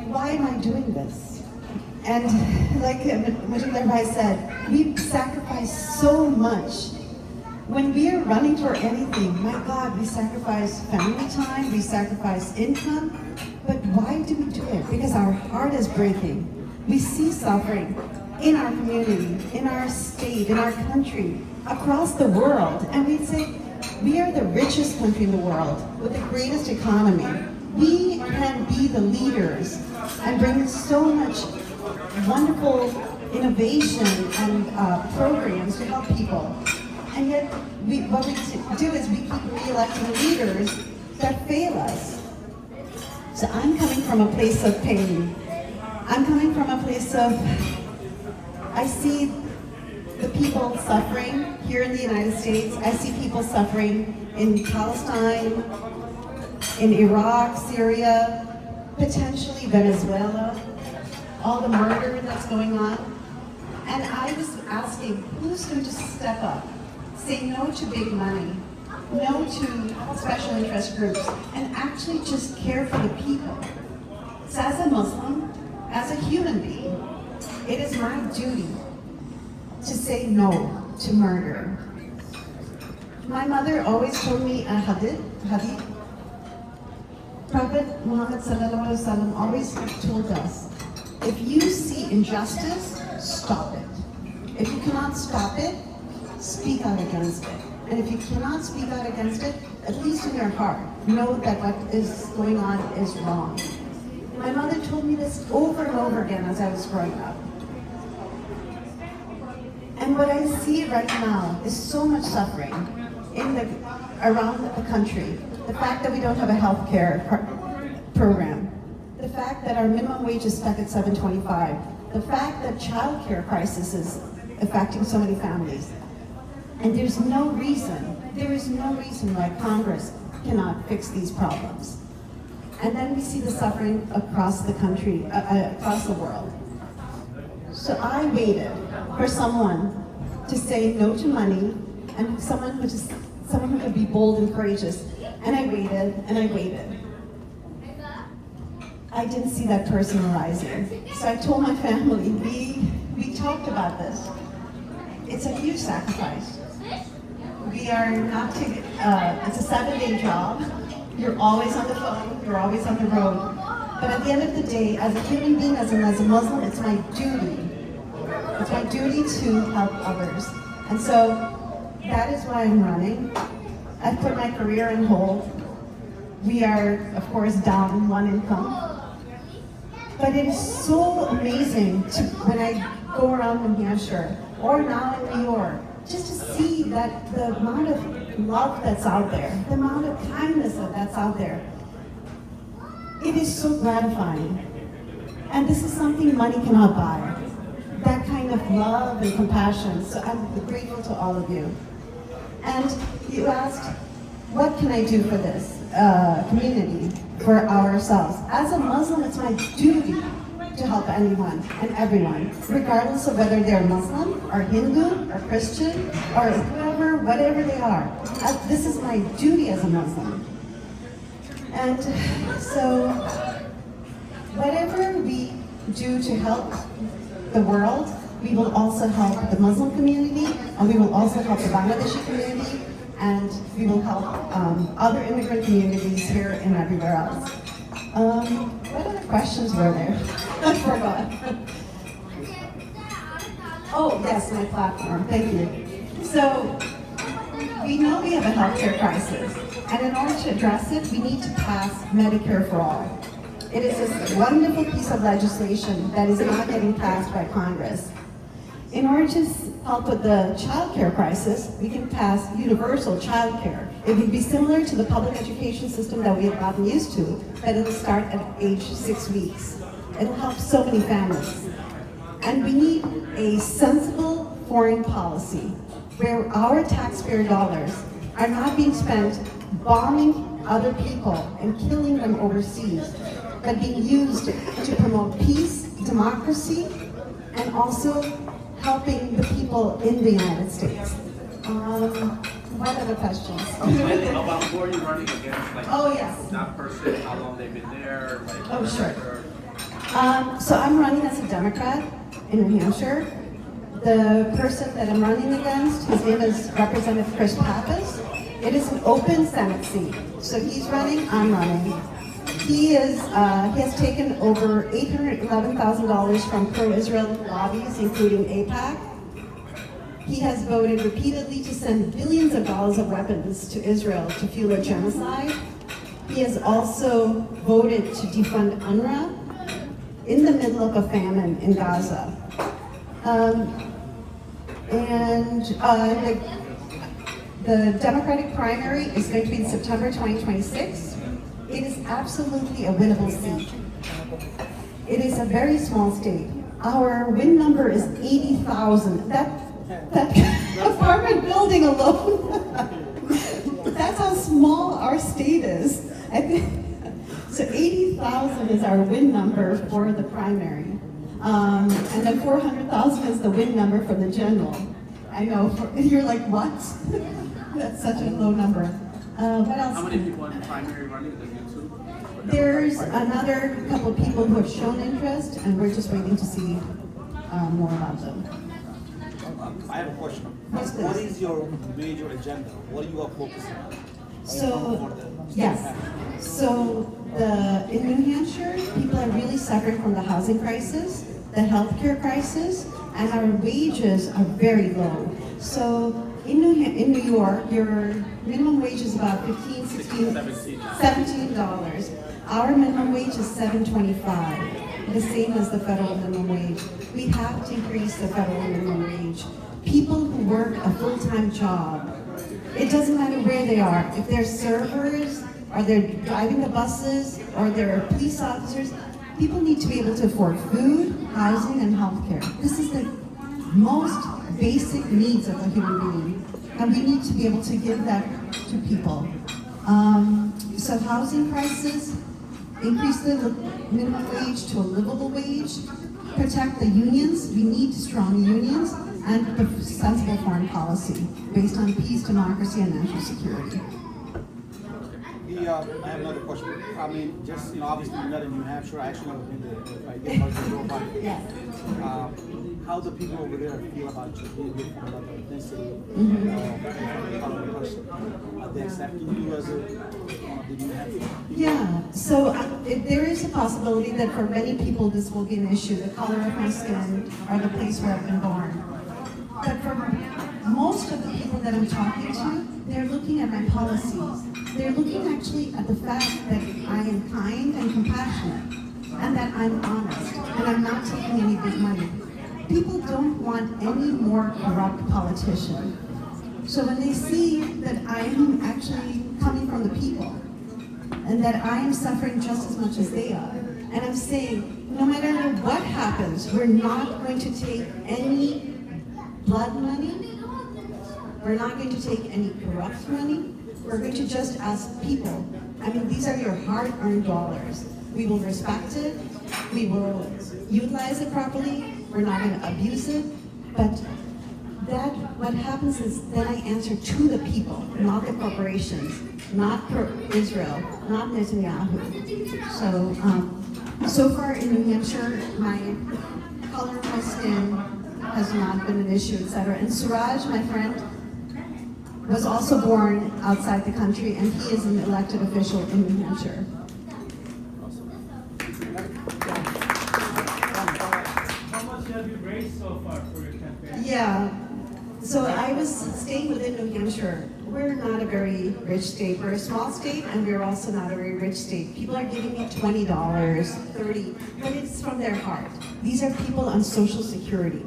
why am I doing this? And like Majidar Bhai said, we sacrifice so much. When we are running for anything, my God, we sacrifice family time, we sacrifice income, but why do we do it? Because our heart is breaking. We see suffering in our community, in our state, in our country, across the world, and we say, we are the richest country in the world with the greatest economy. We can be the leaders and bring so much wonderful innovation and programs to help people. And yet, what we do is we keep re-electing leaders that fail us. So I'm coming from a place of pain. I'm coming from a place of, I see the people suffering here in the United States. I see people suffering in Palestine, in Iraq, Syria, potentially Venezuela, all the murder that's going on. And I was asking, who's going to step up, say no to big money, no to special interest groups, and actually just care for the people? So as a Muslim, as a human being, it is my duty to say no to murder. My mother always told me a hadith. Prophet Muhammad sallallahu alaihi wasallam always told us, if you see injustice, stop it. If you cannot stop it, speak out against it. And if you cannot speak out against it, at least in your heart, know that what is going on is wrong. My mother told me this over and over again as I was growing up. And what I see right now is so much suffering around the country. The fact that we don't have a health care program. The fact that our minimum wage is stuck at $7.25. The fact that child care crisis is affecting so many families. And there is no reason why Congress cannot fix these problems. And then we see the suffering across the country, across the world. So I waited for someone to say no to money, and someone who could be bold and courageous. And I waited, and I waited. I didn't see that person arising. So I told my family, we talked about this. It's a huge sacrifice. We are not it's a 7-day job. You're always on the phone, you're always on the road. But at the end of the day, as a human being, as a Muslim, it's my duty. It's my duty to help others. And so that is why I'm running. I've put my career on hold. We are, of course, down one income. But it is so amazing when I go around New Hampshire or now in New York, just to see that the amount of love that's out there, the amount of kindness that's out there. It is so gratifying. And this is something money cannot buy. That kind of love and compassion. So I'm grateful to all of you. And you asked, what can I do for this community, for ourselves? As a Muslim, it's my duty to help anyone and everyone, regardless of whether they're Muslim or Hindu or Christian or whatever they are. This is my duty as a Muslim. And so, whatever we do to help the world, we will also help the Muslim community, and we will also help the Bangladeshi community, and we will help other immigrant communities here and everywhere else. What other questions were there? I forgot. Oh, yes, my platform. Thank you. So, we know we have a healthcare crisis, and in order to address it, we need to pass Medicare for all. It is this wonderful piece of legislation that is not getting passed by Congress. In order to help with the child care crisis, we can pass universal child care. It would be similar to the public education system that we have gotten used to, that it'll start at age 6 weeks. It'll help so many families. And we need a sensible foreign policy where our taxpayer dollars are not being spent bombing other people and killing them overseas, but being used to promote peace, democracy, and also helping the people in the United States. What other questions? About who are you running against? Like, oh, yes. That person, how long they've been there? Like, oh, sure. So I'm running as a Democrat in New Hampshire. The person that I'm running against, his name is Representative Chris Pappas. It is an open Senate seat. So he's running, I'm running. He has taken over $811,000 from pro-Israel lobbies, including AIPAC. He has voted repeatedly to send billions of dollars of weapons to Israel to fuel a genocide. He has also voted to defund UNRWA in the middle of a famine in Gaza. The Democratic primary is going to be in September 2026. It is absolutely a winnable seat. It is a very small state. Our win number is 80,000. That apartment building alone, that's how small our state is. I think, so 80,000 is our win number for the primary. And then 400,000 is the win number for the general. I know, you're like, what? That's such a low number. What else? How many people in the primary running? There's another couple of people who have shown interest, and we're just waiting to see more about them. I have a question. Yes, please. What is your major agenda? What are you focusing on? So, yes. So, in New Hampshire, people are really suffering from the housing crisis, the healthcare crisis, and our wages are very low. So, in New York, your minimum wage is about $17. Our minimum wage is $7.25, the same as the federal minimum wage. We have to increase the federal minimum wage. People who work a full-time job, it doesn't matter where they are. If they're servers, or they're driving the buses, or they're police officers, people need to be able to afford food, housing, and healthcare. This is the most basic needs of a human being, and we need to be able to give that to people. So housing prices, increase the minimum wage to a livable wage, protect the unions, we need strong unions, and sensible foreign policy based on peace, democracy, and national security. I have another question. I mean, just, obviously you're not in New Hampshire. I actually never been there. If I get much to know about it. Yes. How do people over there feel about you being here from another ethnicity, other person? Are they accepting you as a New Hampshire? Yeah, so there is a possibility that for many people this will be an issue, the color of my skin or the place where I've been born. But for most of the people that I'm talking to, they're looking at my policies. They're looking actually at the fact that I am kind and compassionate, and that I'm honest, and I'm not taking any big money. People don't want any more corrupt politician. So when they see that I'm actually coming from the people, and that I am suffering just as much as they are, and I'm saying, no matter what happens, we're not going to take any blood money, we're not going to take any corrupt money, we're going to just ask people, I mean, these are your hard-earned dollars. We will respect it, we will utilize it properly, we're not going to abuse it, but what happens is then I answer to the people, not the corporations, not for Israel, not Netanyahu. So far in New Hampshire, my color of my skin has not been an issue, etc. And Suraj, my friend, was also born outside the country, and he is an elected official in New Hampshire. How much have you raised so far for your campaign? Yeah, so I was staying within New Hampshire. We're not a very rich state. We're a small state, and we're also not a very rich state. People are giving me $20, $30, but it's from their heart. These are people on Social Security.